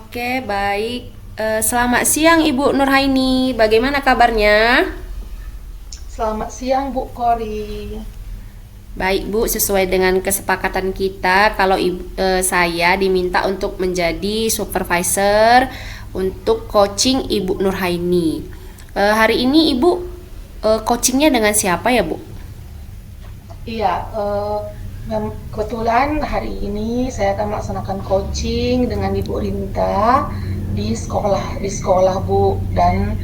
Oke, baik. Selamat siang Ibu Nurhaini. Bagaimana kabarnya? Selamat siang Bu Kori. Baik Bu, sesuai dengan kesepakatan kita, kalau saya diminta untuk menjadi supervisor untuk coaching Ibu Nurhaini. Hari ini Ibu coachingnya dengan siapa ya Bu? Iya, kebetulan hari ini saya akan melaksanakan coaching dengan Ibu Rinta di sekolah Bu, dan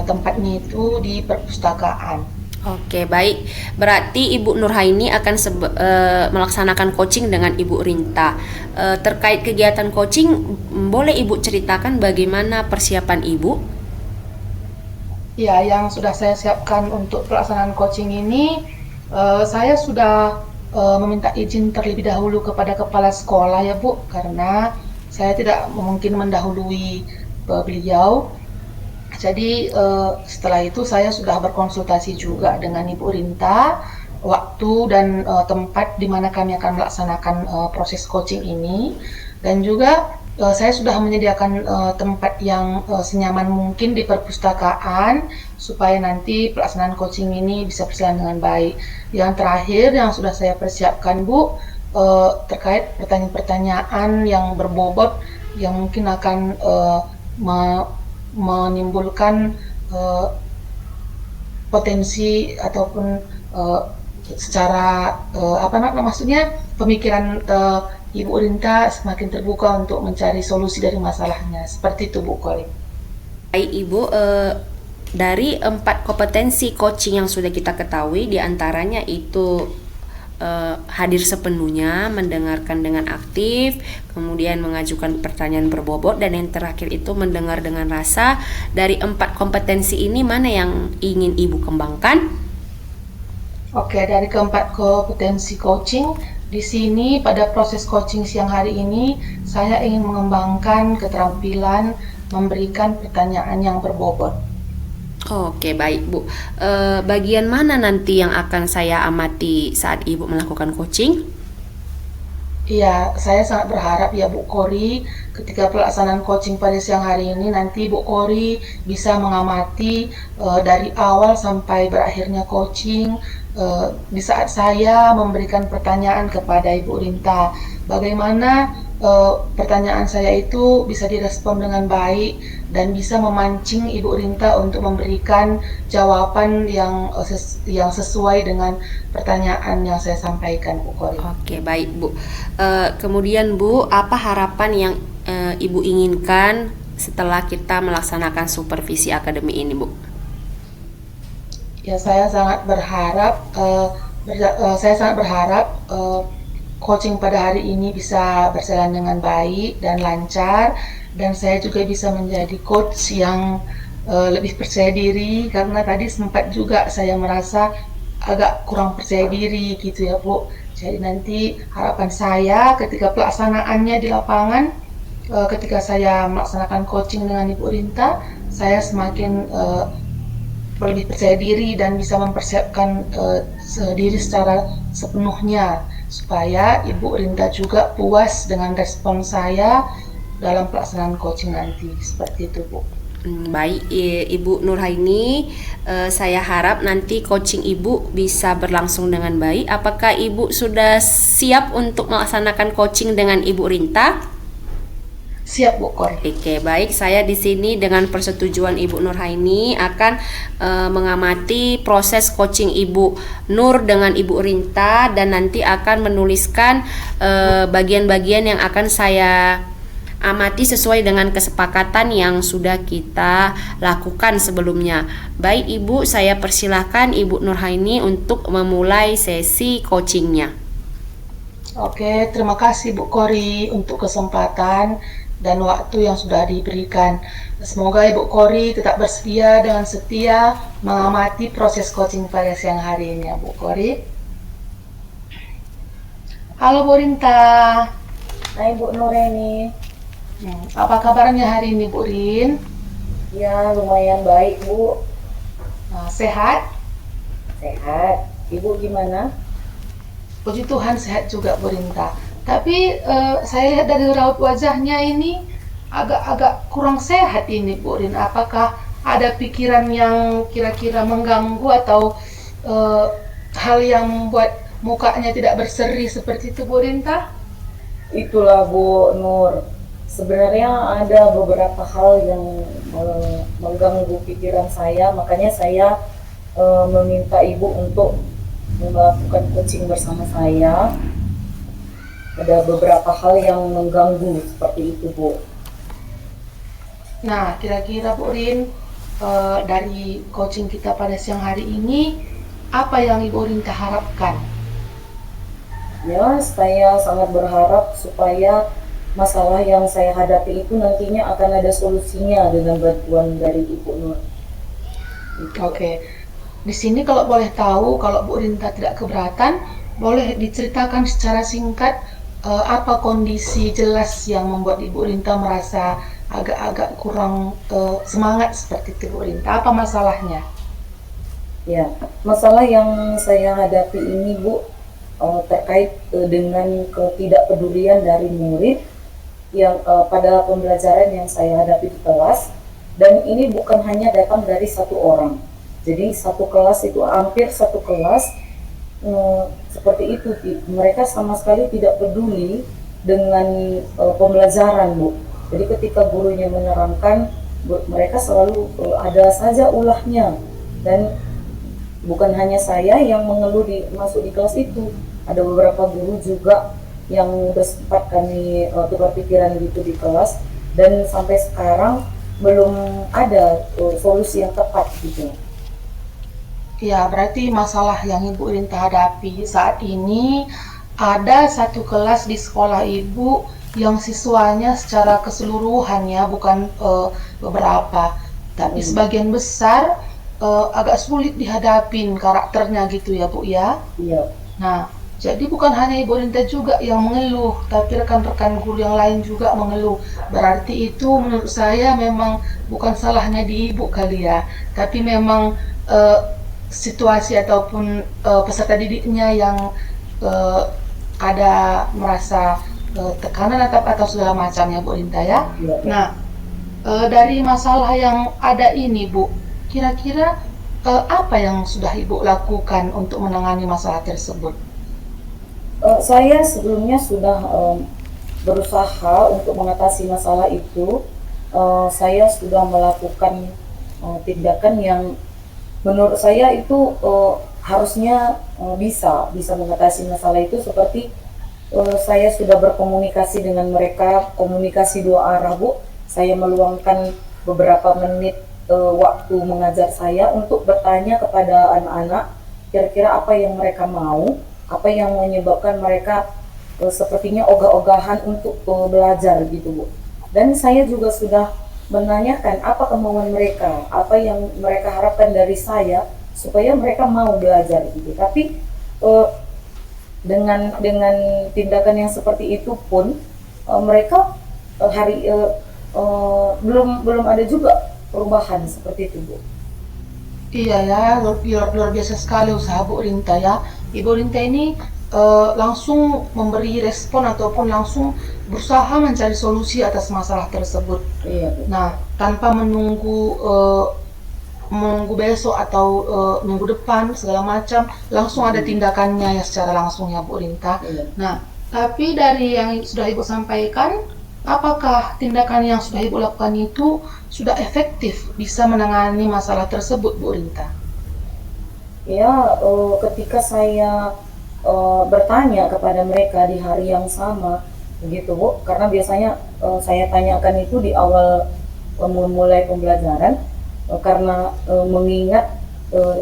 tempatnya itu di perpustakaan. Oke, baik. Berarti Ibu Nurhaini akan melaksanakan coaching dengan Ibu Rinta. Terkait kegiatan coaching, boleh Ibu ceritakan bagaimana persiapan Ibu? Ya, yang sudah saya siapkan untuk pelaksanaan coaching ini, saya sudah meminta izin terlebih dahulu kepada kepala sekolah ya Bu, karena saya tidak mungkin mendahului beliau. Jadi setelah itu saya sudah berkonsultasi juga dengan Ibu Rinta waktu dan tempat di mana kami akan melaksanakan proses coaching ini, dan juga saya sudah menyediakan tempat yang senyaman mungkin di perpustakaan supaya nanti pelaksanaan coaching ini bisa berjalan dengan baik. Yang terakhir yang sudah saya persiapkan Bu, terkait pertanyaan-pertanyaan yang berbobot yang mungkin akan menimbulkan uh, potensi ataupun uh, secara apa maksudnya pemikiran Ibu Rinta semakin terbuka untuk mencari solusi dari masalahnya. Seperti itu Bu Koli. Baik Ibu, dari 4 kompetensi coaching yang sudah kita ketahui, diantaranya itu hadir sepenuhnya, mendengarkan dengan aktif, kemudian mengajukan pertanyaan berbobot, dan yang terakhir itu mendengar dengan rasa. Dari 4 kompetensi ini mana yang ingin Ibu kembangkan? Oke, dari keempat kompetensi coaching, di sini pada proses coaching siang hari ini, saya ingin mengembangkan keterampilan memberikan pertanyaan yang berbobot. Oke, baik Bu. Bagian mana nanti yang akan saya amati saat Ibu melakukan coaching? Iya, saya sangat berharap ya Bu Kori, ketika pelaksanaan coaching pada siang hari ini nanti Bu Kori bisa mengamati dari awal sampai berakhirnya coaching, di saat saya memberikan pertanyaan kepada Ibu Rinta, bagaimana pertanyaan saya itu bisa direspon dengan baik dan bisa memancing Ibu Rinta untuk memberikan jawaban yang sesuai dengan pertanyaan yang saya sampaikan Bu Kori. Oke, baik Bu. Kemudian Bu, apa harapan yang Ibu inginkan setelah kita melaksanakan supervisi akademi ini Bu? Ya, saya sangat berharap coaching pada hari ini bisa berjalan dengan baik dan lancar, dan saya juga bisa menjadi coach yang lebih percaya diri, karena tadi sempat juga saya merasa agak kurang percaya diri gitu ya Bu. Jadi nanti harapan saya ketika pelaksanaannya di lapangan, ketika saya melaksanakan coaching dengan Ibu Rinta, saya semakin lebih percaya diri dan bisa mempersiapkan diri secara sepenuhnya supaya Ibu Rinta juga puas dengan respon saya dalam pelaksanaan coaching nanti. Seperti itu Bu. Baik, Ibu Nurhaini, saya harap nanti coaching Ibu bisa berlangsung dengan baik. Apakah Ibu sudah siap untuk melaksanakan coaching dengan Ibu Rinta? Siap Bu Kor. Oke, baik. Saya di sini dengan persetujuan Ibu Nurhaini akan mengamati proses coaching Ibu Nur dengan Ibu Rinta, dan nanti akan menuliskan bagian-bagian yang akan saya amati sesuai dengan kesepakatan yang sudah kita lakukan sebelumnya. Baik Ibu, saya persilahkan Ibu Nurhaini untuk memulai sesi coachingnya. Oke, terima kasih Bu Kori untuk kesempatan dan waktu yang sudah diberikan. Semoga Ibu Kori tetap bersedia dengan setia mengamati proses coaching pada siang hari ini ya Bu Kori. Halo Bu Rinta. Hai Bu Nureni, Apa kabarnya hari ini Bu Rin? ya lumayan baik Bu, Sehat? sehat. Ibu gimana? Puji Tuhan sehat juga Bu Rinta. Tapi saya lihat dari raut wajahnya ini agak-agak kurang sehat ini Bu Rin. Apakah ada pikiran yang kira-kira mengganggu atau eh, hal yang membuat mukanya tidak berseri seperti itu Bu Rinta? Itulah Bu Nur. Sebenarnya ada beberapa hal yang mengganggu pikiran saya, makanya saya meminta Ibu untuk melakukan coaching bersama saya. Ada beberapa hal yang mengganggu seperti itu, Bu. Nah, kira-kira Bu Rin, dari coaching kita pada siang hari ini, apa yang Ibu Rinta harapkan? Ya, saya sangat berharap supaya masalah yang saya hadapi itu nantinya akan ada solusinya dengan bantuan dari Ibu Nur. Oke, di sini kalau boleh tahu, kalau Bu Rinta tidak keberatan, boleh diceritakan secara singkat apa kondisi jelas yang membuat Ibu Rinta merasa agak-agak kurang semangat seperti itu Bu Rinta. Apa masalahnya? Ya, masalah yang saya hadapi ini Bu terkait dengan ketidakpedulian dari murid yang pada pembelajaran yang saya hadapi di kelas, dan ini bukan hanya datang dari satu orang. Jadi satu kelas itu hampir satu kelas seperti itu, mereka sama sekali tidak peduli dengan pembelajaran Bu. Jadi ketika gurunya menerangkan, mereka selalu ada saja ulahnya, dan bukan hanya saya yang mengeluh masuk di kelas itu, ada beberapa guru juga yang udah sempat kami tukar pikiran gitu di kelas, dan sampai sekarang belum ada solusi yang tepat gitu. Ya, berarti masalah yang Ibu Rinta hadapi saat ini, ada satu kelas di sekolah Ibu yang siswanya secara keseluruhan ya, bukan beberapa, tapi sebagian besar agak sulit dihadapin karakternya gitu ya Bu ya. Iya. Nah, jadi bukan hanya Ibu Rinta juga yang mengeluh, tapi rekan-rekan guru yang lain juga mengeluh. Berarti itu menurut saya memang bukan salahnya di Ibu kali ya, tapi memang situasi ataupun peserta didiknya yang ada merasa tekanan atau segala macamnya Bu Rinta ya. Iya. Nah, dari masalah yang ada ini Bu, kira-kira apa yang sudah Ibu lakukan untuk menangani masalah tersebut? Saya sebelumnya sudah berusaha untuk mengatasi masalah itu. Saya sudah melakukan tindakan yang menurut saya itu harusnya bisa mengatasi masalah itu, seperti saya sudah berkomunikasi dengan mereka, komunikasi dua arah Bu. Saya meluangkan beberapa menit waktu mengajar saya untuk bertanya kepada anak-anak kira-kira apa yang mereka mau, apa yang menyebabkan mereka sepertinya ogah-ogahan untuk belajar gitu Bu. Dan saya juga sudah menanyakan apa kemauan mereka, apa yang mereka harapkan dari saya supaya mereka mau belajar gitu. Tapi dengan tindakan yang seperti itu pun mereka belum ada juga perubahan seperti itu Bu. Iya ya, luar biasa sekali usaha Bu Rinta ya. Ibu Rinta ini langsung memberi respon ataupun langsung berusaha mencari solusi atas masalah tersebut. Iya Bu. Nah, tanpa menunggu besok atau minggu depan segala macam, langsung ada tindakannya ya secara langsung ya Bu Rinta. Iya. Nah, tapi dari yang sudah Ibu sampaikan, apakah tindakan yang sudah Ibu lakukan itu sudah efektif bisa menangani masalah tersebut Bu Rinta? Ya, ketika saya bertanya kepada mereka di hari yang sama begitu Bu, karena biasanya saya tanyakan itu di awal memulai pembelajaran, karena mengingat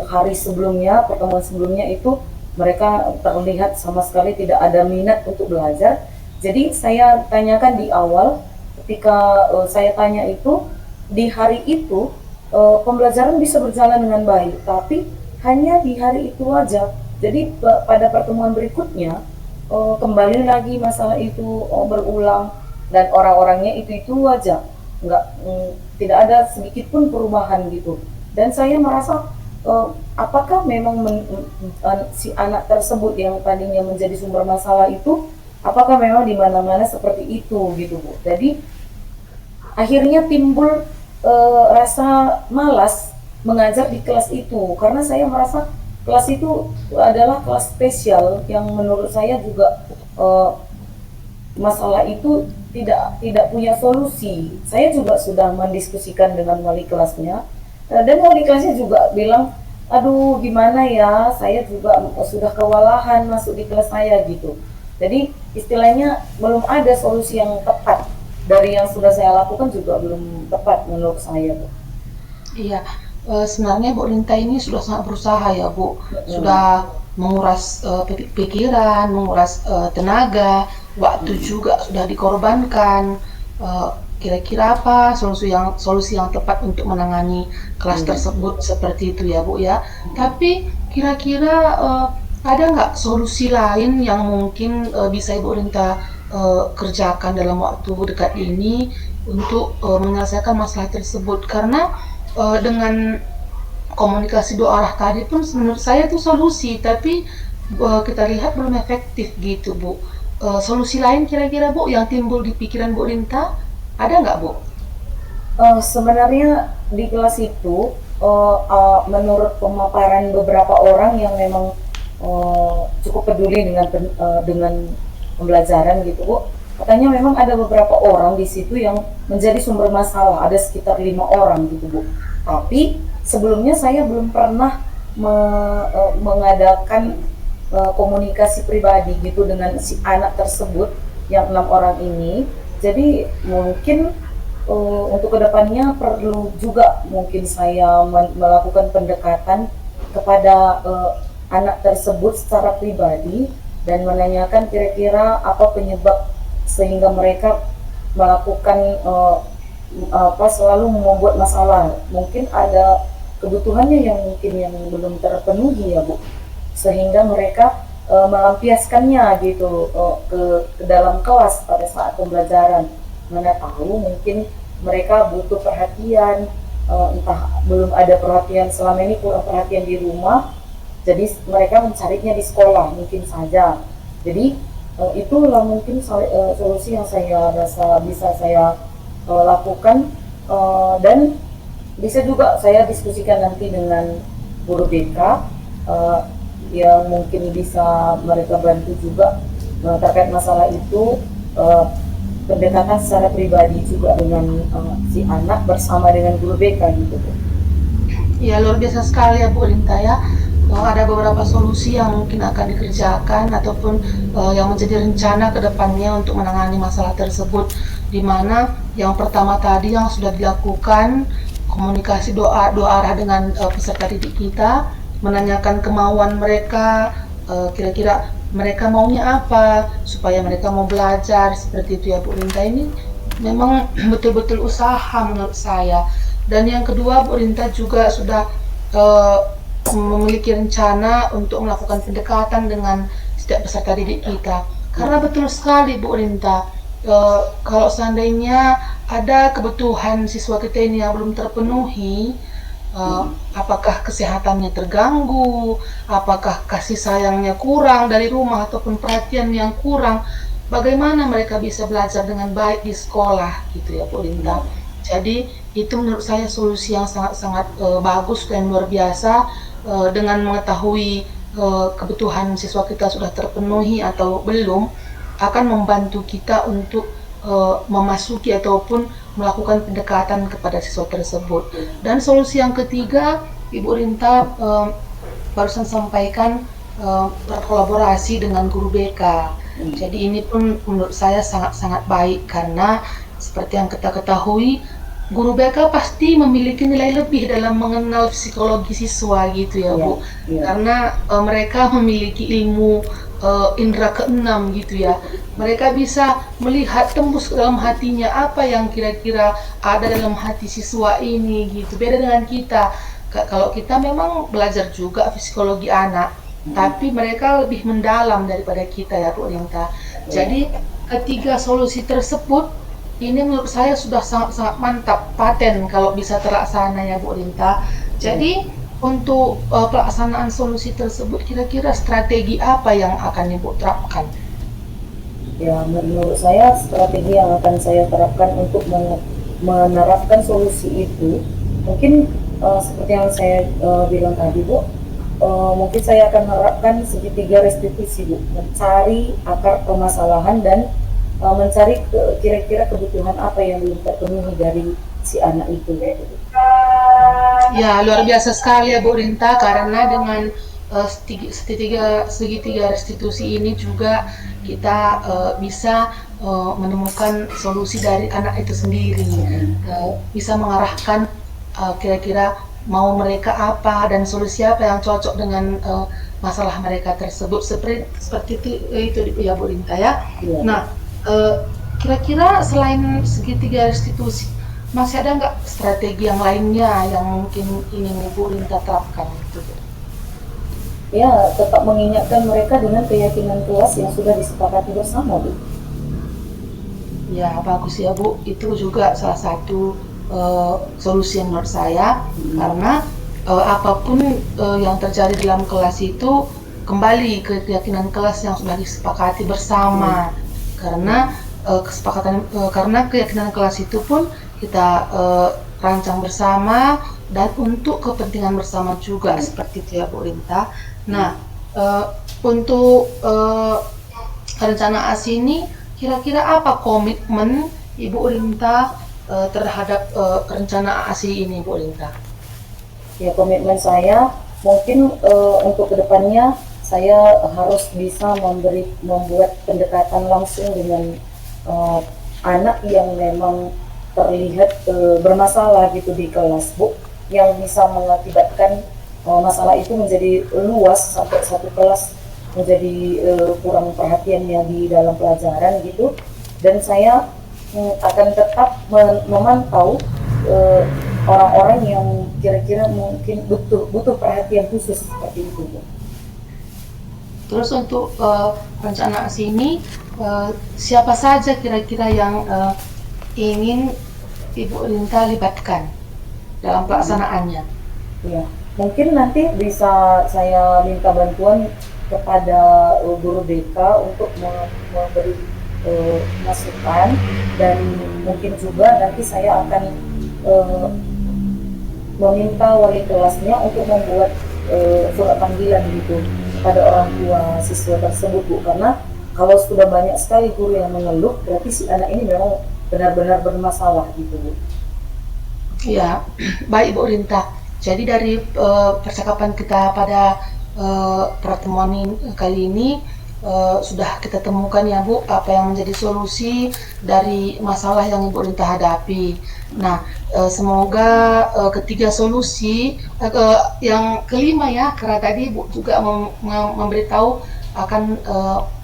hari sebelumnya, pertemuan sebelumnya itu mereka terlihat sama sekali tidak ada minat untuk belajar. Jadi saya tanyakan di awal, ketika saya tanya itu, di hari itu pembelajaran bisa berjalan dengan baik, tapi hanya di hari itu aja. Jadi pada pertemuan berikutnya kembali lagi masalah itu berulang, dan orang-orangnya itu aja, tidak ada sedikit pun perubahan gitu. Dan saya merasa apakah memang si anak tersebut yang tadinya menjadi sumber masalah itu, apakah memang di mana-mana seperti itu gitu Bu. Jadi akhirnya timbul rasa malas mengajar di kelas itu, karena saya merasa kelas itu adalah kelas spesial yang menurut saya juga masalah itu tidak punya solusi. Saya juga sudah mendiskusikan dengan wali kelasnya, dan wali kelasnya juga bilang, aduh gimana ya, saya juga sudah kewalahan masuk di kelas saya gitu. Jadi istilahnya belum ada solusi yang tepat, dari yang sudah saya lakukan juga belum tepat menurut saya, Bu. Iya, sebenarnya Bu Linta ini sudah sangat berusaha ya Bu, sudah menguras pikiran, menguras tenaga, waktu juga sudah dikorbankan. Kira-kira apa solusi yang tepat untuk menangani kelas tersebut seperti itu ya Bu ya. Tapi kira-kira ada nggak solusi lain yang mungkin bisa Ibu Linta kerjakan dalam waktu dekat ini untuk menyelesaikan masalah tersebut? Karena dengan komunikasi dua arah tadi pun menurut saya itu solusi, tapi kita lihat belum efektif gitu Bu. Solusi lain kira-kira Bu yang timbul di pikiran Bu Linta ada nggak Bu? Sebenarnya di kelas itu menurut pemaparan beberapa orang yang memang cukup peduli dengan pembelajaran gitu Bu, katanya memang ada beberapa orang di situ yang menjadi sumber masalah, ada sekitar 5 orang gitu Bu. Tapi sebelumnya saya belum pernah mengadakan komunikasi pribadi gitu dengan si anak tersebut yang 6 orang ini. Jadi mungkin untuk kedepannya perlu juga mungkin saya melakukan pendekatan kepada anak tersebut secara pribadi dan menanyakan kira-kira apa penyebab sehingga mereka melakukan selalu membuat masalah. Mungkin ada kebutuhannya yang belum terpenuhi ya Bu, sehingga mereka melampiaskannya gitu ke dalam kelas pada saat pembelajaran. Mana tahu mungkin mereka butuh perhatian, entah belum ada perhatian selama ini, kurang perhatian di rumah, jadi mereka mencarinya di sekolah mungkin saja. Jadi itulah mungkin solusi yang saya rasa bisa saya lakukan, dan bisa juga saya diskusikan nanti dengan guru BK yang mungkin bisa mereka bantu juga terkait masalah itu, pendekatan secara pribadi juga dengan si anak bersama dengan guru BK gitu. Ya luar biasa sekali ya Bu Linta ya. Ada beberapa solusi yang mungkin akan dikerjakan ataupun yang menjadi rencana ke depannya untuk menangani masalah tersebut, di mana yang pertama tadi yang sudah dilakukan komunikasi dua arah dengan peserta didik kita, menanyakan kemauan mereka, kira-kira mereka maunya apa supaya mereka mau belajar seperti itu ya Bu Linta. Ini memang betul-betul usaha menurut saya. Dan yang kedua, Bu Linta juga sudah memiliki rencana untuk melakukan pendekatan dengan setiap peserta didik kita, karena betul sekali Bu Linta, kalau seandainya ada kebutuhan siswa kita ini yang belum terpenuhi, apakah kesehatannya terganggu, apakah kasih sayangnya kurang dari rumah ataupun perhatian yang kurang, bagaimana mereka bisa belajar dengan baik di sekolah gitu ya Bu Linta. Jadi itu menurut saya solusi yang sangat-sangat bagus dan luar biasa. Dengan mengetahui kebutuhan siswa kita sudah terpenuhi atau belum, akan membantu kita untuk memasuki ataupun melakukan pendekatan kepada siswa tersebut. Dan solusi yang ketiga, Ibu Rinta barusan sampaikan berkolaborasi dengan guru BK. Jadi ini pun menurut saya sangat-sangat baik, karena seperti yang kita ketahui, guru BK pasti memiliki nilai lebih dalam mengenal psikologi siswa gitu ya Bu. Karena mereka memiliki ilmu indera keenam gitu ya. Mereka bisa melihat tembus ke dalam hatinya apa yang kira-kira ada dalam hati siswa ini gitu. Beda dengan kita. Kalau kita memang belajar juga psikologi anak, tapi mereka lebih mendalam daripada kita ya Bu Rinta. Jadi ketiga solusi tersebut ini menurut saya sudah sangat-sangat mantap, paten kalau bisa terlaksana ya Bu Rinta. Jadi untuk pelaksanaan solusi tersebut, kira-kira strategi apa yang akan Ibu terapkan? Ya, menurut saya strategi yang akan saya terapkan untuk menerapkan solusi itu, mungkin seperti yang saya bilang tadi Bu, mungkin saya akan menerapkan segitiga restitusi Bu, mencari akar permasalahan dan mencari kira-kira kebutuhan apa yang belum terpenuhi dari si anak itu. Ya, luar biasa sekali ya Bu Rinta, karena dengan segitiga restitusi ini juga kita bisa menemukan solusi dari anak itu sendiri, bisa mengarahkan kira-kira mau mereka apa dan solusi apa yang cocok dengan masalah mereka tersebut, seperti itu ya Bu Rinta ya. Ya. Nah, kira-kira selain segitiga restitusi, masih ada nggak strategi yang lainnya yang mungkin ingin Ibu Rinta terapkan gitu? Ya, tetap mengingatkan mereka dengan keyakinan kelas yang sudah disepakati bersama Bu. Ya, bagus ya Bu, itu juga salah satu solusi yang menurut saya, karena apapun yang terjadi dalam kelas itu kembali ke keyakinan kelas yang sudah disepakati bersama, karena karena keyakinan kelas itu pun kita rancang bersama dan untuk kepentingan bersama juga, seperti itu ya Bu Rinta. Nah, untuk rencana ASI ini kira-kira apa komitmen Ibu Rinta terhadap rencana ASI ini Bu Rinta? Ya, komitmen saya mungkin untuk kedepannya saya harus bisa membuat pendekatan langsung dengan anak yang memang terlihat bermasalah gitu di kelas Bu, yang bisa mengakibatkan masalah itu menjadi luas sampai satu kelas menjadi kurang perhatiannya di dalam pelajaran gitu. Dan saya akan tetap memantau orang-orang yang kira-kira mungkin butuh perhatian khusus seperti itu Bu. Terus untuk rencana ASI ini siapa saja kira-kira yang ingin Ibu Rinta libatkan dalam pelaksanaannya? Ya, mungkin nanti bisa saya minta bantuan kepada guru BK untuk memberi masukan, dan mungkin juga nanti saya akan meminta wali kelasnya untuk membuat surat panggilan gitu pada orang tua siswa tersebut Bu, karena kalau sudah banyak sekali guru yang mengeluh, berarti si anak ini memang benar-benar bermasalah gitu Bu. Ya, baik Bu Rinta. Jadi dari percakapan kita pada pertemuan kali ini sudah kita temukan ya Bu, apa yang menjadi solusi dari masalah yang Ibu Rinta hadapi. Nah, semoga ketiga solusi, yang kelima ya, karena tadi Ibu juga memberitahu akan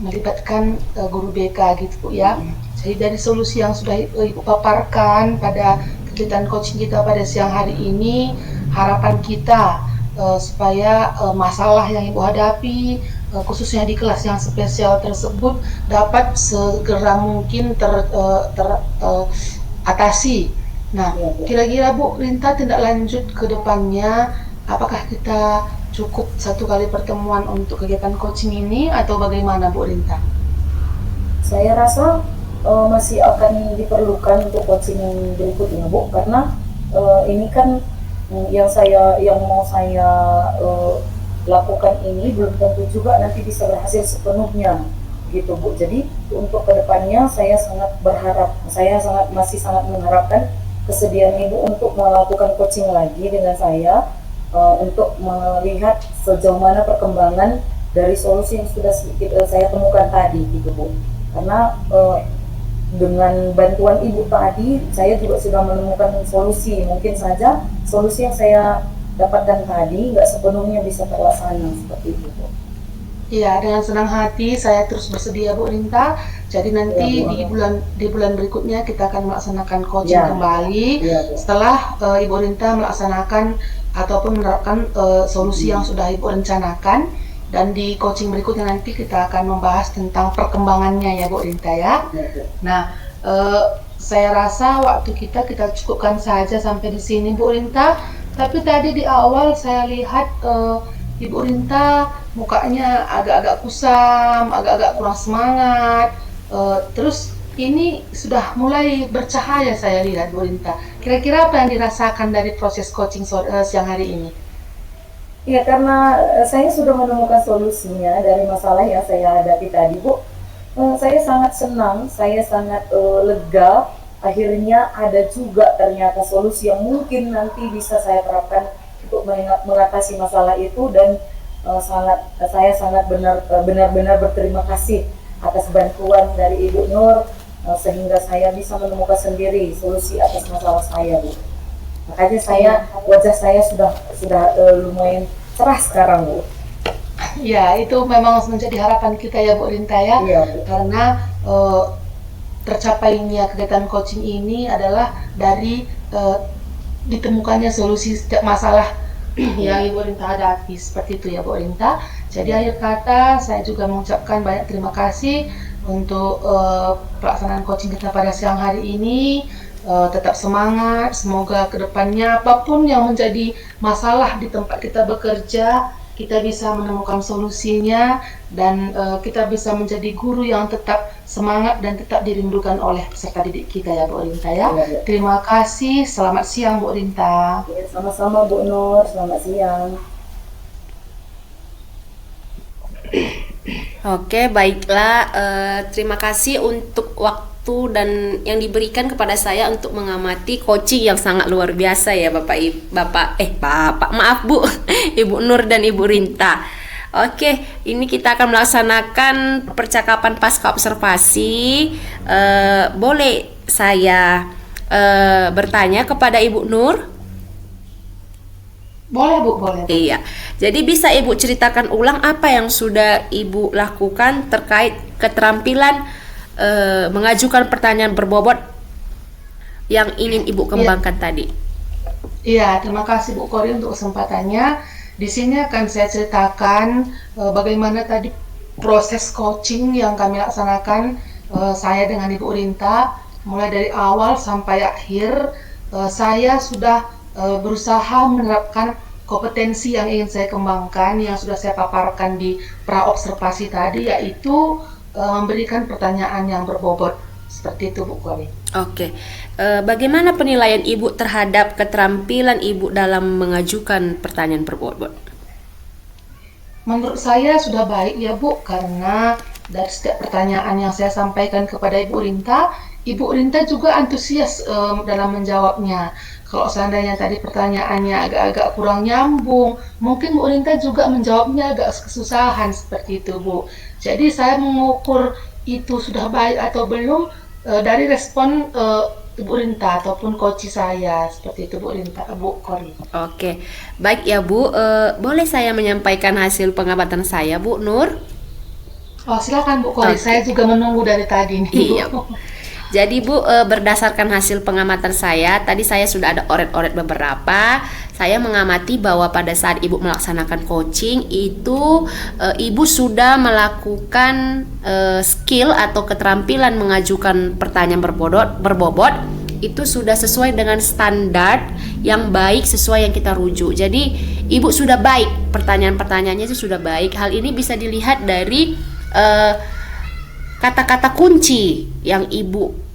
melibatkan guru BK gitu Bu ya. Jadi dari solusi yang sudah Ibu paparkan pada kegiatan coaching kita pada siang hari ini, harapan kita supaya masalah yang Ibu hadapi, khususnya di kelas yang spesial tersebut, dapat segera mungkin teratasi. Nah, kira-kira Bu Rinta tindak lanjut ke depannya, apakah kita cukup satu kali pertemuan untuk kegiatan coaching ini atau bagaimana Bu Rinta? Saya rasa masih akan diperlukan untuk coaching yang berikutnya Bu, karena ini kan yang mau saya lakukan ini belum tentu juga nanti bisa berhasil sepenuhnya gitu Bu. Jadi untuk kedepannya saya masih sangat mengharapkan kesediaan Ibu untuk melakukan coaching lagi dengan saya, untuk melihat sejauh mana perkembangan dari solusi yang sudah saya temukan tadi gitu Bu. Karena dengan bantuan Ibu tadi, saya juga sudah menemukan solusi. Mungkin saja solusi yang saya dapatkan tadi nggak sepenuhnya bisa terlaksana seperti itu Bu. Iya, dengan senang hati saya terus bersedia Bu Rinta. Jadi nanti Ya, di bulan berikutnya kita akan melaksanakan coaching kembali. Ya, Setelah Ibu Rinta melaksanakan ataupun menerapkan solusi yang sudah Ibu rencanakan, dan di coaching berikutnya nanti kita akan membahas tentang perkembangannya ya Bu Rinta ya. Nah, saya rasa waktu kita cukupkan saja sampai di sini Bu Rinta. Tapi tadi di awal saya lihat Ibu Rinta mukanya agak-agak kusam, agak-agak kurang semangat. Terus ini sudah mulai bercahaya saya lihat Bu Rinta. Kira-kira apa yang dirasakan dari proses coaching siang hari ini? Ya, karena saya sudah menemukan solusinya dari masalah yang saya hadapi tadi, Bu. Saya sangat senang, saya sangat lega. Akhirnya ada juga ternyata solusi yang mungkin nanti bisa saya terapkan untuk mengatasi masalah itu, dan saya sangat benar-benar berterima kasih atas bantuan dari Ibu Nur, sehingga saya bisa menemukan sendiri solusi atas masalah saya, Bu. Makanya wajah saya sudah lumayan cerah sekarang, Bu. Ya, itu memang menjadi harapan kita ya Bu Rinta ya. Iya, Bu. Karena tercapainya kegiatan coaching ini adalah dari ditemukannya solusi setiap masalah yang Ibu Rinta hadapi, seperti itu ya Bu Rinta. Jadi akhir kata saya juga mengucapkan banyak terima kasih untuk pelaksanaan coaching kita pada siang hari ini. Tetap semangat, semoga kedepannya apapun yang menjadi masalah di tempat kita bekerja, kita bisa menemukan solusinya, dan kita bisa menjadi guru yang tetap semangat dan tetap dirindukan oleh peserta didik kita ya Bu Rinta ya. Ya. Terima kasih, selamat siang Bu Rinta. Ya, sama-sama Bu Nur, selamat siang. Oke, baiklah. Terima kasih untuk waktu dan yang diberikan kepada saya untuk mengamati coaching yang sangat luar biasa ya maaf Bu, Ibu Nur dan Ibu Rinta. Oke, ini kita akan melaksanakan percakapan pasca observasi. Boleh saya bertanya kepada Ibu Nur? Boleh Bu, boleh. Iya, jadi bisa Ibu ceritakan ulang apa yang sudah Ibu lakukan terkait keterampilan mengajukan pertanyaan berbobot yang ingin Ibu kembangkan tadi. Iya, terima kasih Bu Kori untuk kesempatannya. Di sini akan saya ceritakan bagaimana tadi proses coaching yang kami laksanakan, saya dengan Ibu Rinta, mulai dari awal sampai akhir. Saya sudah berusaha menerapkan kompetensi yang ingin saya kembangkan, yang sudah saya paparkan di pra-observasi tadi, yaitu memberikan pertanyaan yang berbobot. Seperti itu Bu Kori. Oke, bagaimana penilaian Ibu terhadap keterampilan Ibu dalam mengajukan pertanyaan berbobot? Menurut saya sudah baik ya Bu, karena dari setiap pertanyaan yang saya sampaikan kepada Ibu Rinta juga antusias dalam menjawabnya. Kalau seandainya tadi pertanyaannya agak-agak kurang nyambung, mungkin Bu Rinta juga menjawabnya agak kesusahan, seperti itu Bu. Jadi saya mengukur itu sudah baik atau belum dari respon Ibu Rinta ataupun coach saya, seperti itu Bu Kori. Oke, baik ya Bu. Boleh saya menyampaikan hasil pengamatan saya Bu Nur? Oh silakan Bu Kori, saya juga menunggu dari tadi nih. Iya. Jadi Bu, berdasarkan hasil pengamatan saya, tadi saya sudah ada oret-oret beberapa. Saya mengamati bahwa pada saat Ibu melaksanakan coaching itu Ibu sudah melakukan skill atau keterampilan mengajukan pertanyaan berbobot itu sudah sesuai dengan standar yang baik, sesuai yang kita rujuk. Jadi Ibu sudah baik, pertanyaan-pertanyaannya itu sudah baik. Hal ini bisa dilihat dari kata-kata kunci yang Ibu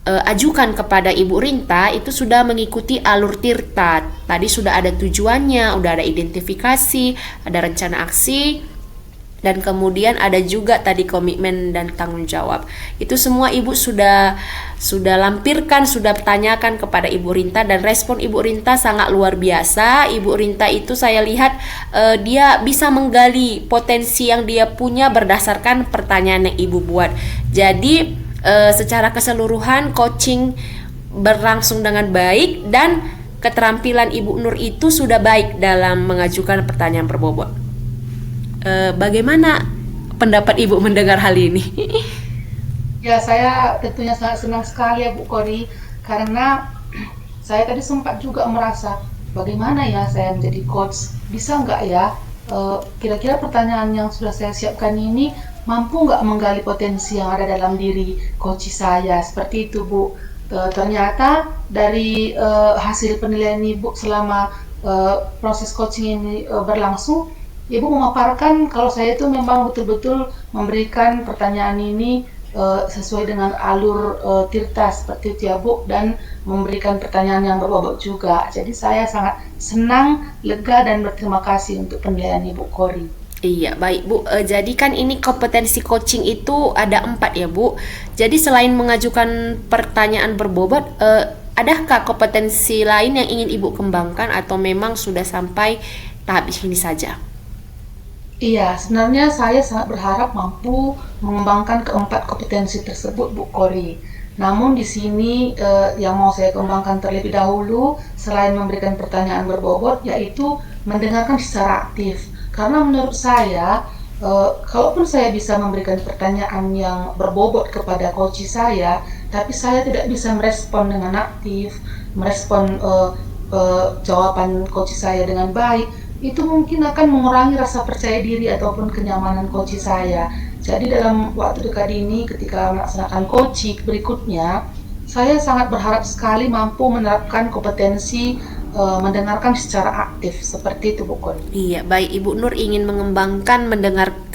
ajukan kepada Ibu Rinta itu sudah mengikuti alur Tirta. Tadi sudah ada tujuannya, udah ada identifikasi, ada rencana aksi, dan kemudian ada juga tadi komitmen dan tanggung jawab. Itu semua Ibu sudah lampirkan, sudah tanyakan kepada Ibu Rinta, dan respon Ibu Rinta sangat luar biasa. Ibu Rinta itu saya lihat dia bisa menggali potensi yang dia punya berdasarkan pertanyaan yang Ibu buat. Jadi secara keseluruhan coaching berlangsung dengan baik dan keterampilan Ibu Nur itu sudah baik dalam mengajukan pertanyaan berbobot. Bagaimana pendapat Ibu mendengar hal ini? Ya, saya tentunya sangat senang sekali ya Bu Kori, karena saya tadi sempat juga merasa bagaimana ya saya menjadi coach, bisa nggak ya kira-kira pertanyaan yang sudah saya siapkan ini mampu nggak menggali potensi yang ada dalam diri coach saya, seperti itu Bu. Ternyata dari hasil penilaian Ibu selama proses coaching ini berlangsung, Ibu memaparkan kalau saya itu memang betul-betul memberikan pertanyaan ini sesuai dengan alur Tirta seperti itu ya Bu, dan memberikan pertanyaan yang berbobot juga. Jadi saya sangat senang, lega, dan berterima kasih untuk penilaian Ibu Kori. Iya, baik Bu. Jadi kan ini kompetensi coaching itu ada 4 ya Bu. Jadi selain mengajukan pertanyaan berbobot, adakah kompetensi lain yang ingin Ibu kembangkan atau memang sudah sampai tahap ini saja? Iya, sebenarnya saya sangat berharap mampu mengembangkan keempat kompetensi tersebut, Bu Kori. Namun di sini yang mau saya kembangkan terlebih dahulu, selain memberikan pertanyaan berbobot, yaitu mendengarkan secara aktif. Karena menurut saya, kalaupun saya bisa memberikan pertanyaan yang berbobot kepada coach saya, tapi saya tidak bisa merespon dengan aktif, merespon jawaban coach saya dengan baik, itu mungkin akan mengurangi rasa percaya diri ataupun kenyamanan coach saya. Jadi dalam waktu dekat ini ketika melaksanakan coaching berikutnya, saya sangat berharap sekali mampu menerapkan kompetensi mendengarkan secara aktif seperti itu Bu Kori. Iya, baik Ibu Nur ingin mengembangkan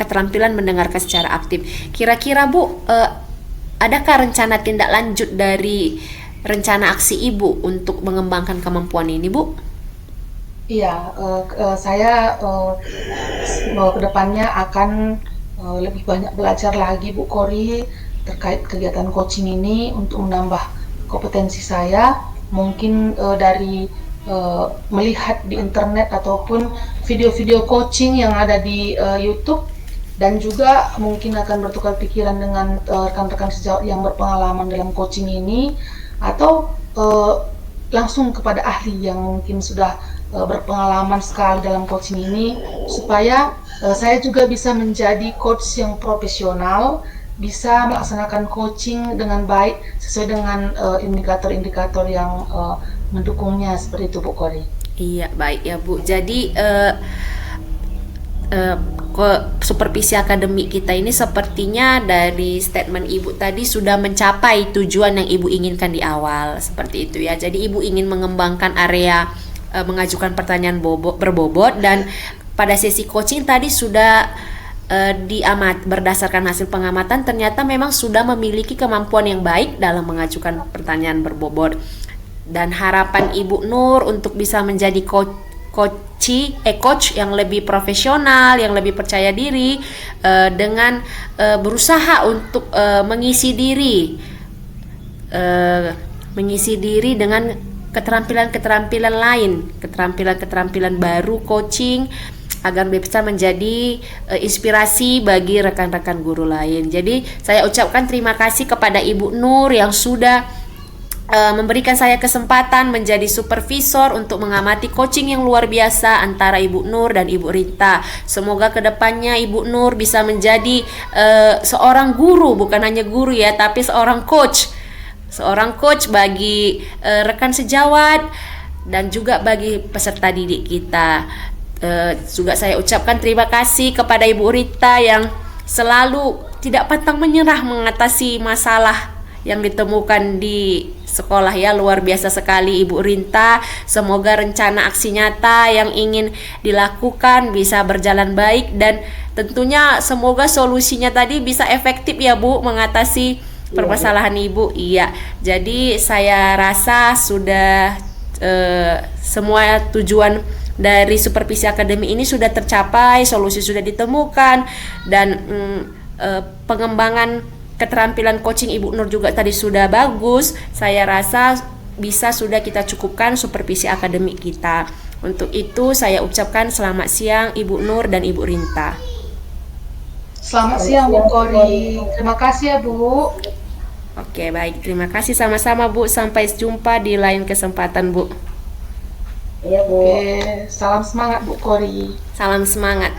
keterampilan mendengarkan secara aktif. Kira-kira Bu, adakah rencana tindak lanjut dari rencana aksi Ibu untuk mengembangkan kemampuan ini Bu? Iya, saya kedepannya akan lebih banyak belajar lagi Bu Kori terkait kegiatan coaching ini untuk menambah kompetensi saya. Mungkin dari melihat di internet ataupun video-video coaching yang ada di YouTube, dan juga mungkin akan bertukar pikiran dengan rekan-rekan sejawat yang berpengalaman dalam coaching ini, atau langsung kepada ahli yang mungkin sudah berpengalaman sekali dalam coaching ini, supaya saya juga bisa menjadi coach yang profesional, bisa melaksanakan coaching dengan baik sesuai dengan indikator-indikator yang mendukungnya seperti itu Bu Kori. Iya, baik ya Bu. Jadi supervisi akademik kita ini sepertinya dari statement Ibu tadi sudah mencapai tujuan yang Ibu inginkan di awal, seperti itu ya. Jadi Ibu ingin mengembangkan area mengajukan pertanyaan berbobot, dan pada sesi coaching tadi sudah berdasarkan hasil pengamatan ternyata memang sudah memiliki kemampuan yang baik dalam mengajukan pertanyaan berbobot. Dan harapan Ibu Nur untuk bisa menjadi coach yang lebih profesional, yang lebih percaya diri, dengan berusaha untuk mengisi diri dengan keterampilan-keterampilan lain, keterampilan baru coaching, agar bisa menjadi inspirasi bagi rekan-rekan guru lain. Jadi saya ucapkan terima kasih kepada Ibu Nur yang sudah memberikan saya kesempatan menjadi supervisor untuk mengamati coaching yang luar biasa antara Ibu Nur dan Ibu Rita. Semoga kedepannya Ibu Nur bisa menjadi seorang guru, bukan hanya guru ya, tapi seorang coach bagi rekan sejawat dan juga bagi peserta didik kita. Juga saya ucapkan terima kasih kepada Ibu Rita yang selalu tidak pantang menyerah mengatasi masalah yang ditemukan di sekolah ya. Luar biasa sekali Ibu Rita. Semoga rencana aksi nyata yang ingin dilakukan bisa berjalan baik, dan tentunya semoga solusinya tadi bisa efektif ya Bu mengatasi permasalahan Ibu. Iya, jadi saya rasa sudah semua tujuan dari supervisi akademi ini sudah tercapai, solusi sudah ditemukan, dan pengembangan keterampilan coaching Ibu Nur juga tadi sudah bagus. Saya rasa bisa sudah kita cukupkan supervisi akademik kita. Untuk itu saya ucapkan selamat siang Ibu Nur dan Ibu Rinta. Selamat siang Bu Kori. Terima kasih ya Bu. Oke, baik. Terima kasih sama-sama Bu. Sampai jumpa di lain kesempatan Bu. Iya Bu. Oke, salam semangat Bu Kori. Salam semangat.